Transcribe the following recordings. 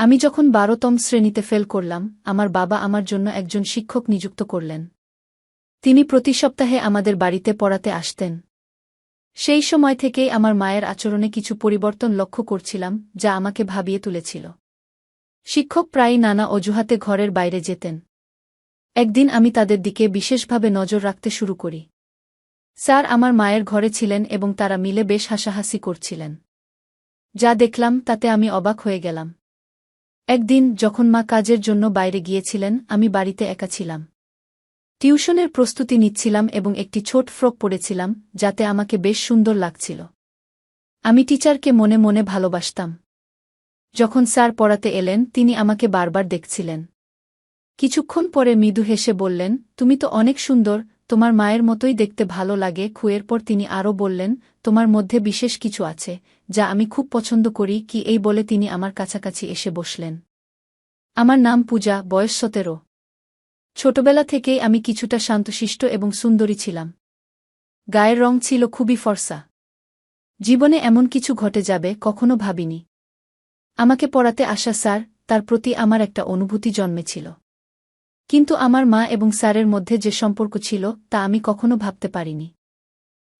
আমি যখন ১২তম শ্রেণীতে ফেল করলাম, আমার বাবা আমার জন্য একজন শিক্ষক নিযুক্ত করলেন। তিনি প্রতি সপ্তাহে আমাদের বাড়িতে পড়াতে আসতেন। সেই সময় থেকেই আমার মায়ের আচরণে কিছু পরিবর্তন লক্ষ্য করছিলাম, যা আমাকে ভাবিয়ে তুলেছিল। শিক্ষক প্রায়ই নানা অজুহাতে ঘরের বাইরে যেতেন। একদিন আমি তাদের দিকে বিশেষভাবে নজর রাখতে শুরু করি। স্যার আমার মায়ের ঘরে ছিলেন এবং তারা মিলে বেশ হাসাহাসি করছিলেন। যা দেখলাম তাতে আমি অবাক হয়ে গেলাম। একদিন যখন মা কাজের জন্য বাইরে গিয়েছিলেন, আমি বাড়িতে একা ছিলাম। টিউশনের প্রস্তুতি নিচ্ছিলাম এবং একটি ছোট ফ্রক পরেছিলাম, যাতে আমাকে বেশ সুন্দর লাগছিল। আমি টিচারকে মনে মনে ভালোবাসতাম। যখন স্যার পড়াতে এলেন, তিনি আমাকে বারবার দেখছিলেন। কিছুক্ষণ পরে মৃদু হেসে বললেন, তুমি তো অনেক সুন্দর, তোমার মায়ের মতোই দেখতে ভালো লাগে। এরপর তিনি আরও বললেন, তোমার মধ্যে বিশেষ কিছু আছে, যা আমি খুব পছন্দ করি। কি এই বলে তিনি আমার কাছাকাছি এসে বসলেন। আমার নাম পূজা, বয়স ১৭। ছোটবেলা থেকেই আমি কিছুটা শান্তশিষ্ট এবং সুন্দরী ছিলাম। গায়ের রং ছিল খুবই ফর্সা। জীবনে এমন কিছু ঘটে যাবে কখনো ভাবিনি। আমাকে পড়াতে আসা স্যার, তার প্রতি আমার একটা অনুভূতি জন্মেছিল। কিন্তু আমার মা এবং স্যারের মধ্যে যে সম্পর্ক ছিল, তা আমি কখনো ভাবতে পারিনি।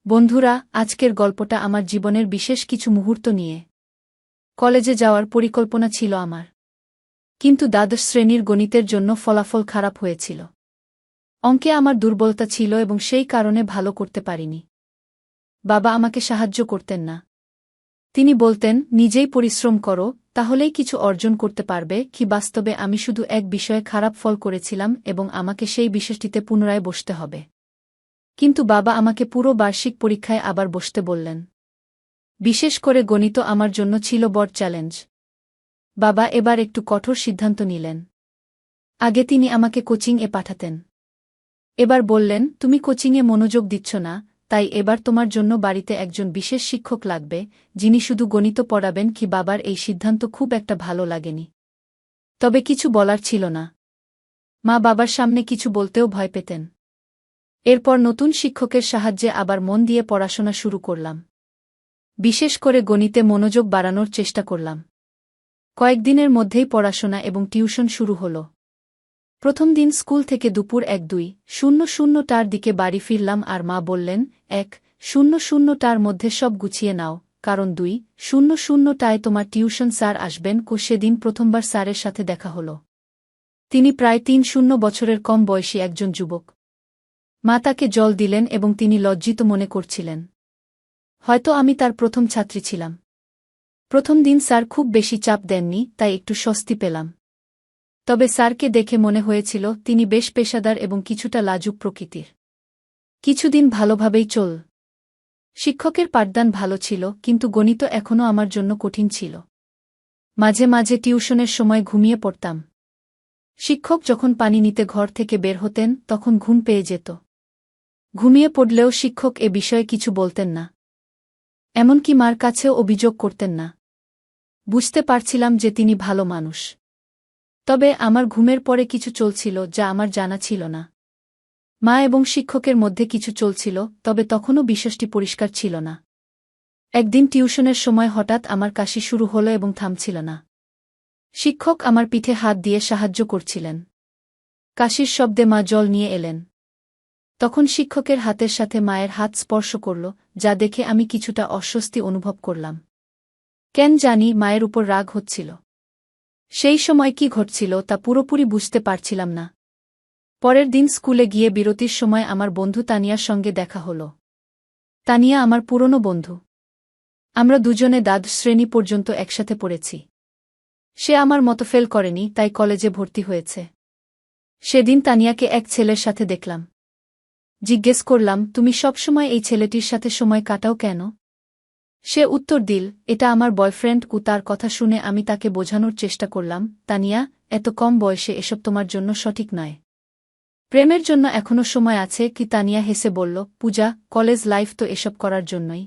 বন্ধুরা, আজকের গল্পটা আমার জীবনের বিশেষ কিছু মুহূর্ত নিয়ে। কলেজে যাওয়ার পরিকল্পনা ছিল আমার। কিন্তু দ্বাদশ শ্রেণীর গণিতের জন্য ফলাফল খারাপ হয়েছিল। অঙ্কে আমার দুর্বলতা ছিল এবং সেই কারণে ভালো করতে পারিনি। বাবা আমাকে সাহায্য করতেন না। তিনি বলতেন, নিজেই পরিশ্রম করো, তাহলেই কিছু অর্জন করতে পারবে। বাস্তবে আমি শুধু এক বিষয়ে খারাপ ফল করেছিলাম এবং আমাকে সেই বিষয়টিতে পুনরায় বসতে হবে। কিন্তু বাবা আমাকে পুরো বার্ষিক পরীক্ষায় আবার বসতে বললেন। বিশেষ করে গণিত আমার জন্য ছিল বড় চ্যালেঞ্জ। বাবা এবার একটু কঠোর সিদ্ধান্ত নিলেন। আগে তিনি আমাকে কোচিংয়ে পাঠাতেন। এবার বললেন, তুমি কোচিংয়ে মনোযোগ দিচ্ছ না, তাই এবার তোমার জন্য বাড়িতে একজন বিশেষ শিক্ষক লাগবে, যিনি শুধু গণিত পড়াবেন। বাবার এই সিদ্ধান্ত খুব একটা ভালো লাগেনি। তবে কিছু বলার ছিল না। মা বাবার সামনে কিছু বলতেও ভয় পেতেন। এরপর নতুন শিক্ষকের সাহায্যে আবার মন দিয়ে পড়াশোনা শুরু করলাম। বিশেষ করে গণিতে মনোযোগ বাড়ানোর চেষ্টা করলাম। কয়েকদিনের মধ্যেই পড়াশোনা এবং টিউশন শুরু হল। প্রথম দিন স্কুল থেকে দুপুর ১:২০টার দিকে বাড়ি ফিরলাম আর মা বললেন, ১:০০টার মধ্যে সব গুছিয়ে নাও, কারণ ২:০০টায় তোমার টিউশন স্যার আসবেন। সেদিন প্রথমবার স্যারের সাথে দেখা হল। তিনি প্রায় ৩০ বছরের কম বয়সী একজন যুবক। মা তাকে জল দিলেন এবং তিনি লজ্জিত মনে করছিলেন। হয়তো আমি তার প্রথম ছাত্রী ছিলাম। প্রথম দিন স্যার খুব বেশি চাপ দেননি, তাই একটু স্বস্তি পেলাম। তবে স্যারকে দেখে মনে হয়েছিল তিনি বেশ পেশাদার এবং কিছুটা লাজুক প্রকৃতির। কিছুদিন ভালোভাবেই চল। শিক্ষকের পাঠদান ভালো ছিল, কিন্তু গণিত এখনও আমার জন্য কঠিন ছিল। মাঝে মাঝে টিউশনের সময় ঘুমিয়ে পড়তাম। শিক্ষক যখন পানি নিতে ঘর থেকে বের হতেন, তখন ঘুম পেয়ে যেত। ঘুমিয়ে পড়লেও শিক্ষক এ বিষয়ে কিছু বলতেন না। এমনকি মার কাছেও অভিযোগ করতেন না। বুঝতে পারছিলাম যে তিনি ভালো মানুষ। তবে আমার ঘুমের পরে কিছু চলছিল যা আমার জানা ছিল না। মা এবং শিক্ষকের মধ্যে কিছু চলছিল, তবে তখনও বিষয়টি পরিষ্কার ছিল না। একদিন টিউশনের সময় হঠাৎ আমার কাশি শুরু হলো এবং থামছিল না। শিক্ষক আমার পিঠে হাত দিয়ে সাহায্য করছিলেন। কাশির শব্দে মা জল নিয়ে এলেন। তখন শিক্ষকের হাতের সাথে মায়ের হাত স্পর্শ করল, যা দেখে আমি কিছুটা অস্বস্তি অনুভব করলাম। কেন জানি মায়ের উপর রাগ হচ্ছিল। সেই সময় কি ঘটছিল তা পুরোপুরি বুঝতে পারছিলাম না। পরের দিন স্কুলে গিয়ে বিরতির সময় আমার বন্ধু তানিয়ার সঙ্গে দেখা হল। তানিয়া আমার পুরনো বন্ধু। আমরা দুজনে দ্বাদশ শ্রেণী পর্যন্ত একসাথে পড়েছি। সে আমার মতো ফেল করেনি, তাই কলেজে ভর্তি হয়েছে। সেদিন তানিয়াকে এক ছেলের সাথে দেখলাম। জিজ্ঞেস করলাম, তুমি সবসময় এই ছেলেটির সাথে সময় কাটাও কেন? সে উত্তর দিল, এটা আমার বয়ফ্রেন্ড। তার কথা শুনে আমি তাকে বোঝানোর চেষ্টা করলাম, তানিয়া, এত কম বয়সে এসব তোমার জন্য সঠিক নয়। প্রেমের জন্য এখনো সময় আছে। তানিয়া হেসে বলল, পূজা, কলেজ লাইফ তো এসব করার জন্যই।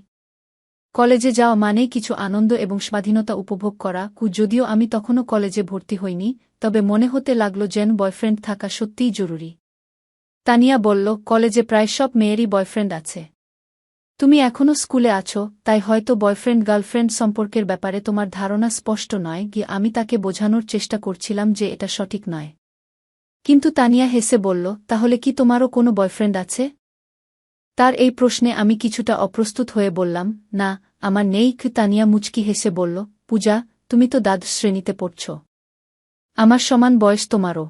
কলেজে যাওয়া মানেই কিছু আনন্দ এবং স্বাধীনতা উপভোগ করা। যদিও আমি তখনও কলেজে ভর্তি হইনি, তবে মনে হতে লাগল যেন বয়ফ্রেন্ড থাকা সত্যিই জরুরি। তানিয়া বলল, কলেজে প্রায় সব মেয়েরই বয়ফ্রেন্ড আছে। তুমি এখনও স্কুলে আছো, তাই হয়তো বয়ফ্রেন্ড গার্লফ্রেন্ড সম্পর্কের ব্যাপারে তোমার ধারণা স্পষ্ট নয়। গিয়ে আমি তাকে বোঝানোর চেষ্টা করছিলাম যে এটা সঠিক নয়। কিন্তু তানিয়া হেসে বলল, তাহলে কি তোমারও কোনো বয়ফ্রেন্ড আছে? তার এই প্রশ্নে আমি কিছুটা অপ্রস্তুত হয়ে বললাম, না, আমার নেই। তানিয়া মুচকি হেসে বলল, পূজা, তুমি তো দ্বাদশ শ্রেণীতে পড়ছ। আমার সমান বয়স তোমারও।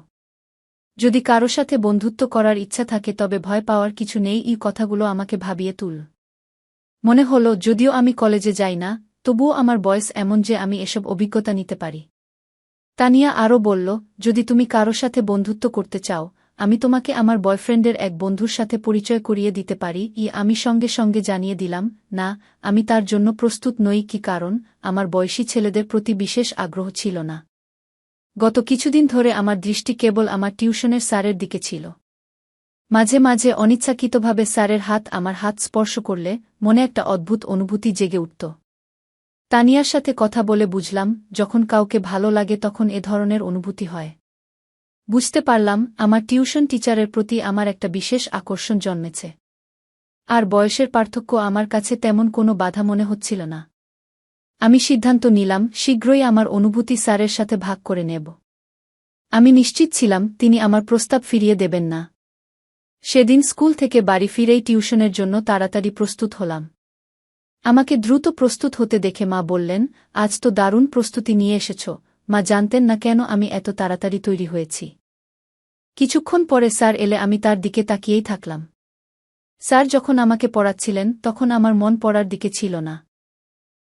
যদি কারো সাথে বন্ধুত্ব করার ইচ্ছা থাকে তবে ভয় পাওয়ার কিছু নেই। এই কথাগুলো আমাকে ভাবিয়ে তুল। মনে হলো, যদিও আমি কলেজে যাই না, তবুও আমার বয়স এমন যে আমি এসব অভিজ্ঞতা নিতে পারি। তানিয়া আরও বলল, যদি তুমি কারো সাথে বন্ধুত্ব করতে চাও, আমি তোমাকে আমার বয়ফ্রেন্ডের এক বন্ধুর সাথে পরিচয় করিয়ে দিতে পারি। আমি সঙ্গে সঙ্গে জানিয়ে দিলাম, না, আমি তার জন্য প্রস্তুত নই। কি কারণ? আমার বয়সী ছেলেদের প্রতি বিশেষ আগ্রহ ছিল না। গত কিছুদিন ধরে আমার দৃষ্টি কেবল আমার টিউশনের স্যারের দিকে ছিল। মাঝে মাঝে অনিচ্ছাকৃতভাবে স্যারের হাত আমার হাত স্পর্শ করলে মনে একটা অদ্ভুত অনুভূতি জেগে উঠত। তানিয়ার সাথে কথা বলে বুঝলাম, যখন কাউকে ভালো লাগে তখন এ ধরনের অনুভূতি হয়। বুঝতে পারলাম, আমার টিউশন টিচারের প্রতি আমার একটা বিশেষ আকর্ষণ জন্মেছে। আর বয়সের পার্থক্য আমার কাছে তেমন কোনো বাধা মনে হচ্ছিল না। আমি সিদ্ধান্ত নিলাম, শীঘ্রই আমার অনুভূতি স্যারের সাথে ভাগ করে নেব। আমি নিশ্চিত ছিলাম তিনি আমার প্রস্তাব ফিরিয়ে দেবেন না। সেদিন স্কুল থেকে বাড়ি ফিরেই টিউশনের জন্য তাড়াতাড়ি প্রস্তুত হলাম। আমাকে দ্রুত প্রস্তুত হতে দেখে মা বললেন, আজ তো দারুণ প্রস্তুতি নিয়ে এসেছ। মা জানতেন না কেন আমি এত তাড়াতাড়ি তৈরি হয়েছি। কিছুক্ষণ পরে স্যার এলে আমি তার দিকে তাকিয়েই থাকলাম। স্যার যখন আমাকে পড়াচ্ছিলেন তখন আমার মন পড়ার দিকে ছিল না।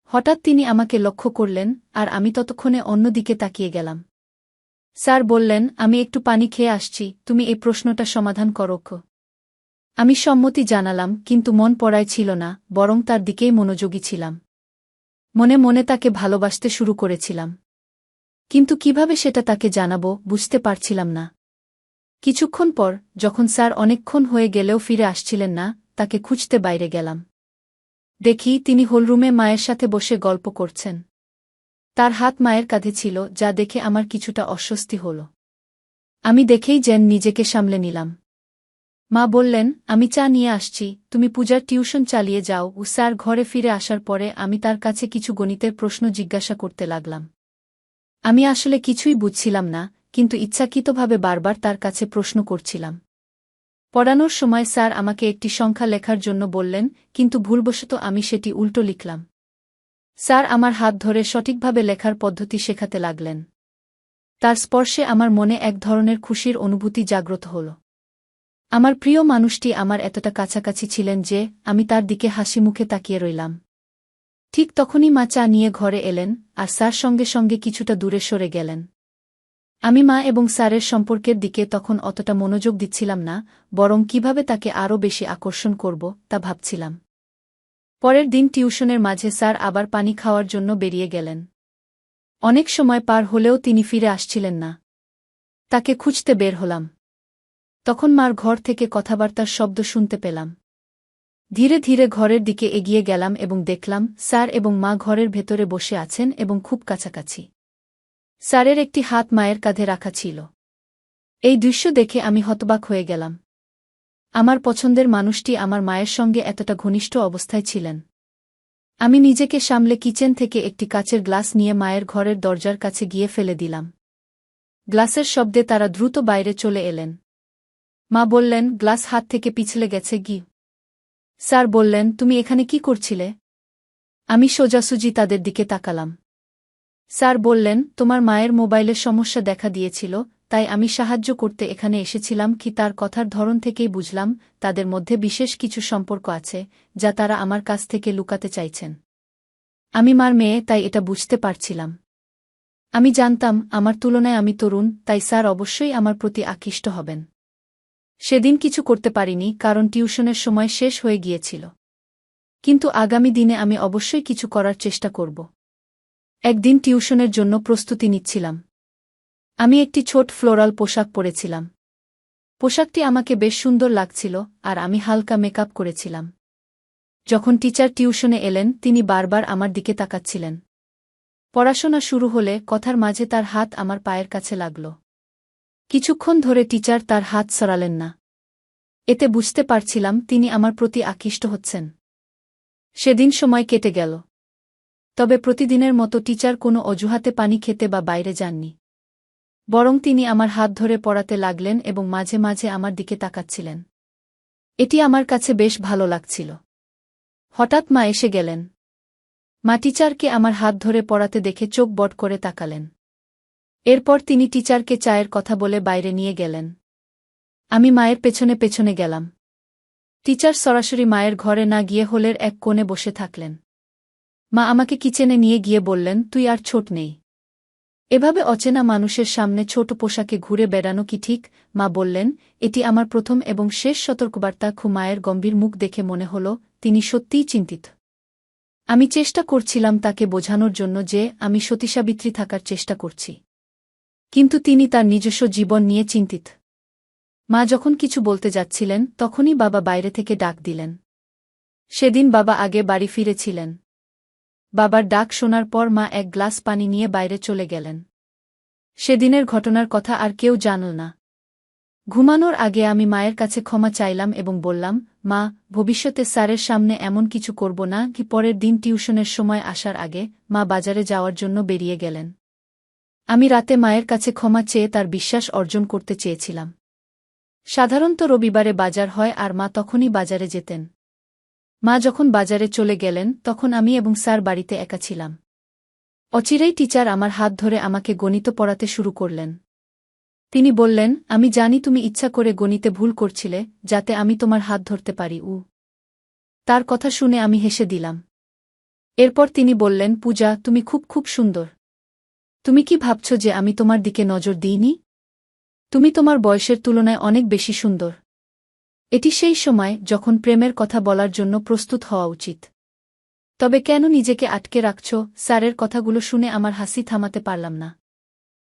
হঠাৎ তিনি আমাকে লক্ষ্য করলেন, আর আমি ততক্ষণে অন্য দিকে তাকিয়ে গেলাম। স্যার বললেন, আমি একটু পানি খেয়ে আসছি, তুমি এই প্রশ্নটা সমাধান করো। আমি সম্মতি জানালাম, কিন্তু মন পড়ায় ছিল না, বরং তার দিকেই মনোযোগী ছিলাম। মনে মনে তাকে ভালোবাসতে শুরু করেছিলাম। কিন্তু কিভাবে সেটা তাকে জানাবো বুঝতে পারছিলাম না। কিছুক্ষণ পর, যখন স্যার অনেকক্ষণ হয়ে গেলেও ফিরে আসছিলেন না, তাকে খুঁজতে বাইরে গেলাম। দেখি তিনি হলরুমে মায়ের সাথে বসে গল্প করছেন। তার হাত মায়ের কাঁধে ছিল, যা দেখে আমার কিছুটা অস্বস্তি হল। আমি দেখেই যেন নিজেকে সামলে নিলাম। মা বললেন, আমি চা নিয়ে আসছি, তুমি পূজার টিউশন চালিয়ে যাও। স্যার ঘরে ফিরে আসার পরে আমি তার কাছে কিছু গণিতের প্রশ্ন জিজ্ঞাসা করতে লাগলাম। আমি আসলে কিছুই বুঝছিলাম না, কিন্তু ইচ্ছাকৃতভাবে বারবার তার কাছে প্রশ্ন করছিলাম। পড়ানোর সময় স্যার আমাকে একটি সংখ্যা লেখার জন্য বললেন, কিন্তু ভুলবশত আমি সেটি উল্টো লিখলাম। স্যার আমার হাত ধরে সঠিকভাবে লেখার পদ্ধতি শেখাতে লাগলেন। তার স্পর্শে আমার মনে এক ধরনের খুশির অনুভূতি জাগ্রত হল। আমার প্রিয় মানুষটি আমার এতটা কাছাকাছি ছিলেন যে আমি তার দিকে হাসি মুখে তাকিয়ে রইলাম। ঠিক তখনই মা চা নিয়ে ঘরে এলেন, আর স্যার সঙ্গে সঙ্গে কিছুটা দূরে সরে গেলেন। আমি মা এবং স্যারের সম্পর্কের দিকে তখন অতটা মনোযোগ দিচ্ছিলাম না, বরং কিভাবে তাকে আরও বেশি আকর্ষণ করব তা ভাবছিলাম। পরের দিন টিউশনের মাঝে স্যার আবার পানি খাওয়ার জন্য বেরিয়ে গেলেন। অনেক সময় পার হলেও তিনি ফিরে আসছিলেন না। তাকে খুঁজতে বের হলাম। তখন মার ঘর থেকে কথাবার্তার শব্দ শুনতে পেলাম। ধীরে ধীরে ঘরের দিকে এগিয়ে গেলাম এবং দেখলাম স্যার এবং মা ঘরের ভেতরে বসে আছেন এবং খুব কাছাকাছি। স্যারের একটি হাত মায়ের কাঁধে রাখা ছিল। এই দৃশ্য দেখে আমি হতবাক হয়ে গেলাম। আমার পছন্দের মানুষটি আমার মায়ের সঙ্গে এতটা ঘনিষ্ঠ অবস্থায় ছিলেন। আমি নিজেকে সামলে কিচেন থেকে একটি কাচের গ্লাস নিয়ে মায়ের ঘরের দরজার কাছে গিয়ে ফেলে দিলাম। গ্লাসের শব্দে তারা দ্রুত বাইরে চলে এলেন। মা বললেন, গ্লাস হাত থেকে পিছলে গেছে গি। স্যার বললেন, তুমি এখানে কি করছিলে? আমি সোজাসুজি তাদের দিকে তাকালাম। স্যার বললেন, তোমার মায়ের মোবাইলের সমস্যা দেখা দিয়েছিল, তাই আমি সাহায্য করতে এখানে এসেছিলাম। কি তার কথার ধরন থেকেই বুঝলাম তাদের মধ্যে বিশেষ কিছু সম্পর্ক আছে, যা তারা আমার কাছ থেকে লুকাতে চাইছেন। আমি মার মেয়ে, তাই এটা বুঝতে পারছিলাম। আমি জানতাম আমার তুলনায় আমি তরুণ, তাই স্যার অবশ্যই আমার প্রতি আকৃষ্ট হবেন। সেদিন কিছু করতে পারিনি, কারণ টিউশনের সময় শেষ হয়ে গিয়েছিল। কিন্তু আগামী দিনে আমি অবশ্যই কিছু করার চেষ্টা করব। একদিন টিউশনের জন্য প্রস্তুতি নিচ্ছিলাম। আমি একটি ছোট ফ্লোরাল পোশাক পরেছিলাম। পোশাকটি আমাকে বেশ সুন্দর লাগছিল, আর আমি হালকা মেকআপ করেছিলাম। যখন টিচার টিউশনে এলেন তিনি বারবার আমার দিকে তাকাচ্ছিলেন। পড়াশোনা শুরু হলে কথার মাঝে তার হাত আমার পায়ের কাছে লাগল। কিছুক্ষণ ধরে টিচার তার হাত সরালেন না। এতে বুঝতে পারছিলাম তিনি আমার প্রতি আকৃষ্ট হচ্ছেন। সেদিন সময় কেটে গেল। তবে প্রতিদিনের মতো টিচার কোনো অজুহাতে পানি খেতে বা বাইরে যাননি। বরং তিনি আমার হাত ধরে পড়াতে লাগলেন এবং মাঝে মাঝে আমার দিকে তাকাচ্ছিলেন। এটি আমার কাছে বেশ ভালো লাগছিল। হঠাৎ মা এসে গেলেন। মা টিচারকে আমার হাত ধরে পড়াতে দেখে চোখ বড় করে তাকালেন। এরপর তিনি টিচারকে চায়ের কথা বলে বাইরে নিয়ে গেলেন। আমি মায়ের পেছনে পেছনে গেলাম। টিচার সরাসরি মায়ের ঘরে না গিয়ে হলের এক কোণে বসে থাকলেন। মা আমাকে কিচেনে নিয়ে গিয়ে বললেন, তুই আর ছোট নেই। এভাবে অচেনা মানুষের সামনে ছোট পোশাকে ঘুরে বেড়ানো কি ঠিক? মা বললেন, এটি আমার প্রথম এবং শেষ সতর্কবার্তা। মায়ের গম্ভীর মুখ দেখে মনে হল তিনি সত্যিই চিন্তিত। আমি চেষ্টা করছিলাম তাকে বোঝানোর জন্য যে আমি সতীসাবিত্রী থাকার চেষ্টা করছি, কিন্তু তিনি তার নিজস্ব জীবন নিয়ে চিন্তিত। মা যখন কিছু বলতে যাচ্ছিলেন তখনই বাবা বাইরে থেকে ডাক দিলেন। সেদিন বাবা আগে বাড়ি ফিরেছিলেন। বাবার ডাক শোনার পর মা এক গ্লাস পানি নিয়ে বাইরে চলে গেলেন। সেদিনের ঘটনার কথা আর কেউ জানল না। ঘুমানোর আগে আমি মায়ের কাছে ক্ষমা চাইলাম এবং বললাম, মা, ভবিষ্যতে স্যারের সামনে এমন কিছু করব না। কি পরের দিন টিউশনের সময় আসার আগে মা বাজারে যাওয়ার জন্য বেরিয়ে গেলেন। আমি রাতে মায়ের কাছে ক্ষমা চেয়ে তার বিশ্বাস অর্জন করতে চেয়েছিলাম। সাধারণত রবিবারে বাজার হয় আর মা তখনই বাজারে যেতেন। মা যখন বাজারে চলে গেলেন তখন আমি এবং স্যার বাড়িতে একা ছিলাম। অচিরেই টিচার আমার হাত ধরে আমাকে গণিত পড়াতে শুরু করলেন। তিনি বললেন, আমি জানি তুমি ইচ্ছা করে গণিতে ভুল করছিলে যাতে আমি তোমার হাত ধরতে পারি। তার কথা শুনে আমি হেসে দিলাম। এরপর তিনি বললেন, পূজা, তুমি খুব খুব সুন্দর। তুমি কি ভাবছ যে আমি তোমার দিকে নজর দিইনি? তুমি তোমার বয়সের তুলনায় অনেক বেশি সুন্দর। এটি সেই সময় যখন প্রেমের কথা বলার জন্য প্রস্তুত হওয়া উচিত। তবে কেন নিজেকে আটকে রাখছ? স্যারের কথাগুলো শুনে আমার হাসি থামাতে পারলাম না।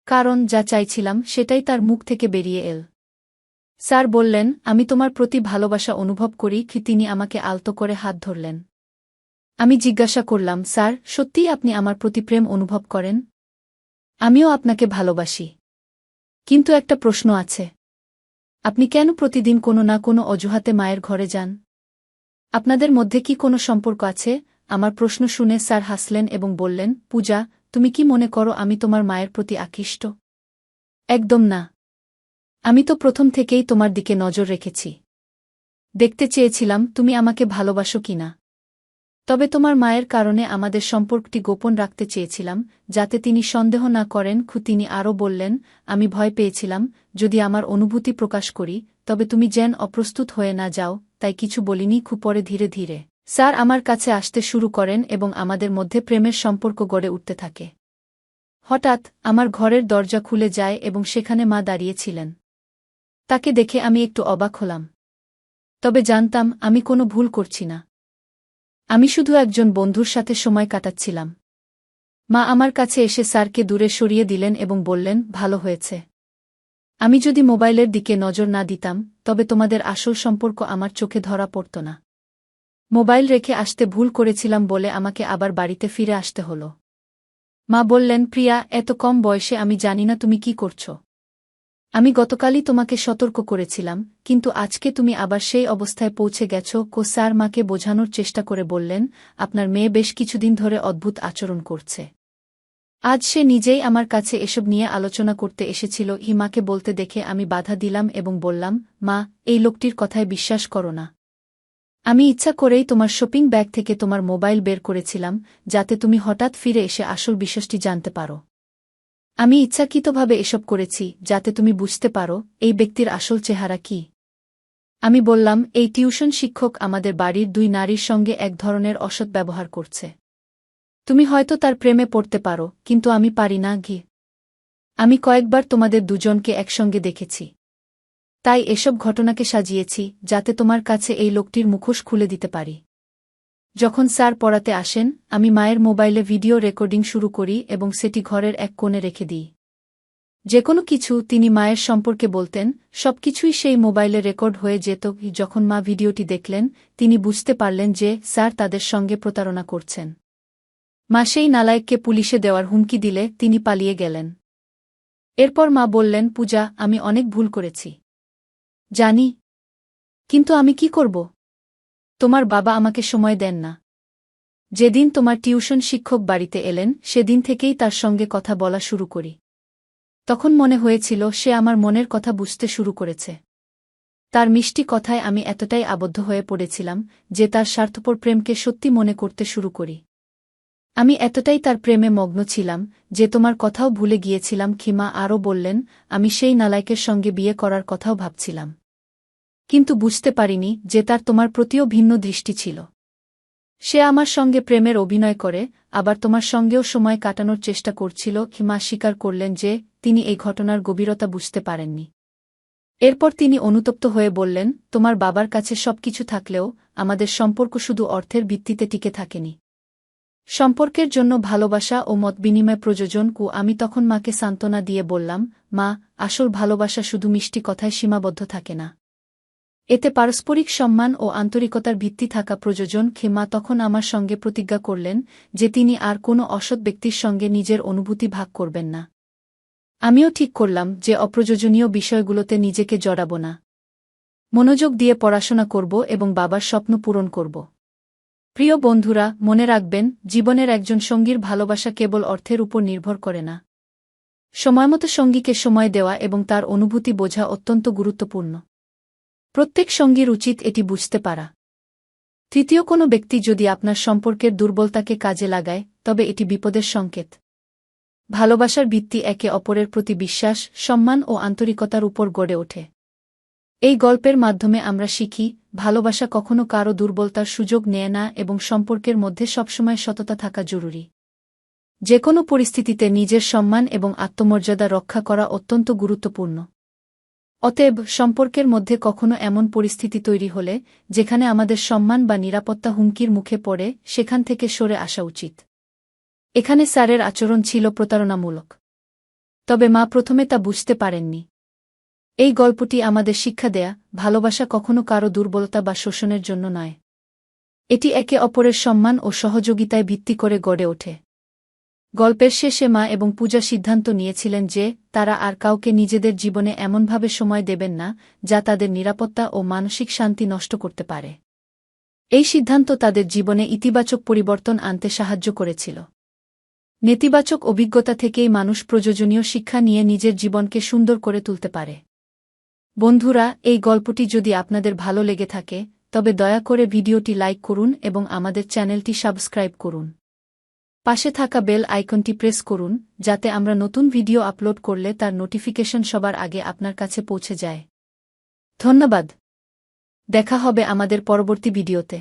কারণ যা চাইছিলাম সেটাই তার মুখ থেকে বেরিয়ে এল। স্যার বললেন, আমি তোমার প্রতি ভালোবাসা অনুভব করি। তিনি আমাকে আলতো করে হাত ধরলেন। আমি জিজ্ঞাসা করলাম, স্যার, সত্যিই আপনি আমার প্রতি প্রেম অনুভব করেন? আমিও আপনাকে ভালোবাসি। কিন্তু একটা প্রশ্ন আছে। আপনি কেন প্রতিদিন কোনো না কোনো অজুহাতে মায়ের ঘরে যান? আপনাদের মধ্যে কি কোনো সম্পর্ক আছে? আমার প্রশ্ন শুনে স্যার হাসলেন এবং বললেন, পূজা, তুমি কি মনে করো আমি তোমার মায়ের প্রতি আকৃষ্ট? একদম না। আমি তো প্রথম থেকেই তোমার দিকে নজর রেখেছি। দেখতে চেয়েছিলাম তুমি আমাকে ভালোবাসো কিনা। তবে তোমার মায়ের কারণে আমাদের সম্পর্কটি গোপন রাখতে চেয়েছিলাম, যাতে তিনি সন্দেহ না করেন। তিনি আরও বললেন, আমি ভয় পেয়েছিলাম যদি আমার অনুভূতি প্রকাশ করি তবে তুমি যেন অপ্রস্তুত হয়ে না যাও, তাই কিছু বলিনি। পরে ধীরে ধীরে স্যার আমার কাছে আসতে শুরু করেন এবং আমাদের মধ্যে প্রেমের সম্পর্ক গড়ে উঠতে থাকে। হঠাৎ আমার ঘরের দরজা খুলে যায় এবং সেখানে মা দাঁড়িয়েছিলেন। তাকে দেখে আমি একটু অবাক হলাম। তবে জানতাম আমি কোনো ভুল করছি না। আমি শুধু একজন বন্ধুর সাথে সময় কাটাচ্ছিলাম। মা আমার কাছে এসে স্যারকে দূরে সরিয়ে দিলেন এবং বললেন, ভালো হয়েছে। আমি যদি মোবাইলের দিকে নজর না দিতাম তবে তোমাদের আসল সম্পর্ক আমার চোখে ধরা পড়ত না। মোবাইল রেখে আসতে ভুল করেছিলাম বলে আমাকে আবার বাড়িতে ফিরে আসতে হলো। মা বললেন, প্রিয়া, এত কম বয়সে আমি জানি না তুমি কি করছ। আমি গতকালই তোমাকে সতর্ক করেছিলাম, কিন্তু আজকে তুমি আবার সেই অবস্থায় পৌঁছে গেছ। স্যার মাকে বোঝানোর চেষ্টা করে বললেন, আপনার মেয়ে বেশ কিছুদিন ধরে অদ্ভুত আচরণ করছে। আজ সে নিজেই আমার কাছে এসব নিয়ে আলোচনা করতে এসেছিল। মাকে বলতে দেখে আমি বাধা দিলাম এবং বললাম, মা, এই লোকটির কথায় বিশ্বাস করো না। আমি ইচ্ছা করেই তোমার শপিং ব্যাগ থেকে তোমার মোবাইল বের করেছিলাম যাতে তুমি হঠাৎ ফিরে এসে আসল বিষয়টি জানতে পারো। আমি ইচ্ছাকৃতভাবে এসব করেছি যাতে তুমি বুঝতে পারো এই ব্যক্তির আসল চেহারা কি। আমি বললাম, এই টিউশন শিক্ষক আমাদের বাড়ির দুই নারীর সঙ্গে এক ধরনের অসৎ ব্যবহার করছে। তুমি হয়তো তার প্রেমে পড়তে পারো, কিন্তু আমি পারি না। আমি কয়েকবার তোমাদের দুজনকে একসঙ্গে দেখেছি। তাই এসব ঘটনাকে সাজিয়েছি যাতে তোমার কাছে এই লোকটির মুখোশ খুলে দিতে পারি। যখন স্যার পড়াতে আসেন আমি মায়ের মোবাইলে ভিডিও রেকর্ডিং শুরু করি এবং সেটি ঘরের এক কোণে রেখে দিই। যে কোনো কিছু তিনি মায়ের সম্পর্কে বলতেন সবকিছুই সেই মোবাইলে রেকর্ড হয়ে যেত। যখন মা ভিডিওটি দেখলেন তিনি বুঝতে পারলেন যে স্যার তাদের সঙ্গে প্রতারণা করছেন। মা সেই নালায়েককে পুলিশে দেওয়ার হুমকি দিলে তিনি পালিয়ে গেলেন। এরপর মা বললেন, পূজা, আমি অনেক ভুল করেছি জানি, কিন্তু আমি কি করব? তোমার বাবা আমাকে সময় দেন না। যেদিন তোমার টিউশন শিক্ষক বাড়িতে এলেন সেদিন থেকেই তার সঙ্গে কথা বলা শুরু করি। তখন মনে হয়েছিল সে আমার মনের কথা বুঝতে শুরু করেছে। তার মিষ্টি কথায় আমি এতটাই আবদ্ধ হয়ে পড়েছিলাম যে তার স্বার্থপর প্রেমকে সত্যি মনে করতে শুরু করি। আমি এতটাই তার প্রেমে মগ্ন ছিলাম যে তোমার কথাও ভুলে গিয়েছিলাম। খিমা আরও বললেন, আমি সেই নালায়কের সঙ্গে বিয়ে করার কথাও ভাবছিলাম, কিন্তু বুঝতে পারিনি যে তার তোমার প্রতিও ভিন্ন দৃষ্টি ছিল। সে আমার সঙ্গে প্রেমের অভিনয় করে আবার তোমার সঙ্গেও সময় কাটানোর চেষ্টা করছিল। খিমা স্বীকার করলেন যে তিনি এই ঘটনার গভীরতা বুঝতে পারেননি। এরপর তিনি অনুতপ্ত হয়ে বললেন, তোমার বাবার কাছে সবকিছু থাকলেও আমাদের সম্পর্ক শুধু অর্থের ভিত্তিতে টিকে থাকেনি। সম্পর্কের জন্য ভালোবাসা ও মতবিনিময় প্রয়োজন। আমি তখন মাকে সান্ত্বনা দিয়ে বললাম, মা, আসল ভালোবাসা শুধু মিষ্টি কথায় সীমাবদ্ধ থাকে না, এতে পারস্পরিক সম্মান ও আন্তরিকতার ভিত্তি থাকা প্রয়োজন। মা তখন আমার সঙ্গে প্রতিজ্ঞা করলেন যে তিনি আর কোনো অসৎ ব্যক্তির সঙ্গে নিজের অনুভূতি ভাগ করবেন না। আমিও ঠিক করলাম যে অপ্রয়োজনীয় বিষয়গুলোতে নিজেকে জড়াব না, মনোযোগ দিয়ে পড়াশোনা করব এবং বাবার স্বপ্ন পূরণ করব। প্রিয় বন্ধুরা, মনে রাখবেন, জীবনের একজন সঙ্গীর ভালোবাসা কেবল অর্থের উপর নির্ভর করে না। সময়মতো সঙ্গীকে সময় দেওয়া এবং তার অনুভূতি বোঝা অত্যন্ত গুরুত্বপূর্ণ। প্রত্যেক সঙ্গীর উচিত এটি বুঝতে পারা। তৃতীয় কোনো ব্যক্তি যদি আপনার সম্পর্কের দুর্বলতাকে কাজে লাগায় তবে এটি বিপদের সংকেত। ভালোবাসার ভিত্তি একে অপরের প্রতি বিশ্বাস, সম্মান ও আন্তরিকতার উপর গড়ে ওঠে। এই গল্পের মাধ্যমে আমরা শিখি, ভালোবাসা কখনো কারও দুর্বলতার সুযোগ নেয় না এবং সম্পর্কের মধ্যে সবসময় সততা থাকা জরুরি। যে কোনো পরিস্থিতিতে নিজের সম্মান এবং আত্মমর্যাদা রক্ষা করা অত্যন্ত গুরুত্বপূর্ণ। অতএব, সম্পর্কের মধ্যে কখনো এমন পরিস্থিতি তৈরি হলে যেখানে আমাদের সম্মান বা নিরাপত্তা হুমকির মুখে পড়ে, সেখান থেকে সরে আসা উচিত। এখানে স্যারের আচরণ ছিল প্রতারণামূলক, তবে মা প্রথমে তা বুঝতে পারেননি। এই গল্পটি আমাদের শিক্ষা দেয়া, ভালোবাসা কখনো কারও দুর্বলতা বা শোষণের জন্য নয়। এটি একে অপরের সম্মান ও সহযোগিতায় ভিত্তি করে গড়ে ওঠে। গল্পের শেষে মা এবং পূজা সিদ্ধান্ত নিয়েছিলেন যে তারা আর কাউকে নিজেদের জীবনে এমনভাবে সময় দেবেন না যা তাদের নিরাপত্তা ও মানসিক শান্তি নষ্ট করতে পারে। এই সিদ্ধান্ত তাদের জীবনে ইতিবাচক পরিবর্তন আনতে সাহায্য করেছিল। নেতিবাচক অভিজ্ঞতা থেকেই মানুষ প্রয়োজনীয় শিক্ষা নিয়ে নিজের জীবনকে সুন্দর করে তুলতে পারে। বন্ধুরা, এই গল্পটি যদি আপনাদের ভালো লেগে থাকে তবে দয়া করে ভিডিওটি লাইক করুন এবং আমাদের চ্যানেলটি সাবস্ক্রাইব করুন। পাশে থাকা বেল আইকনটি প্রেস করুন যাতে আমরা নতুন ভিডিও আপলোড করলে তার নোটিফিকেশন সবার আগে আপনার কাছে পৌঁছে যায়। ধন্যবাদ। দেখা হবে আমাদের পরবর্তী ভিডিওতে।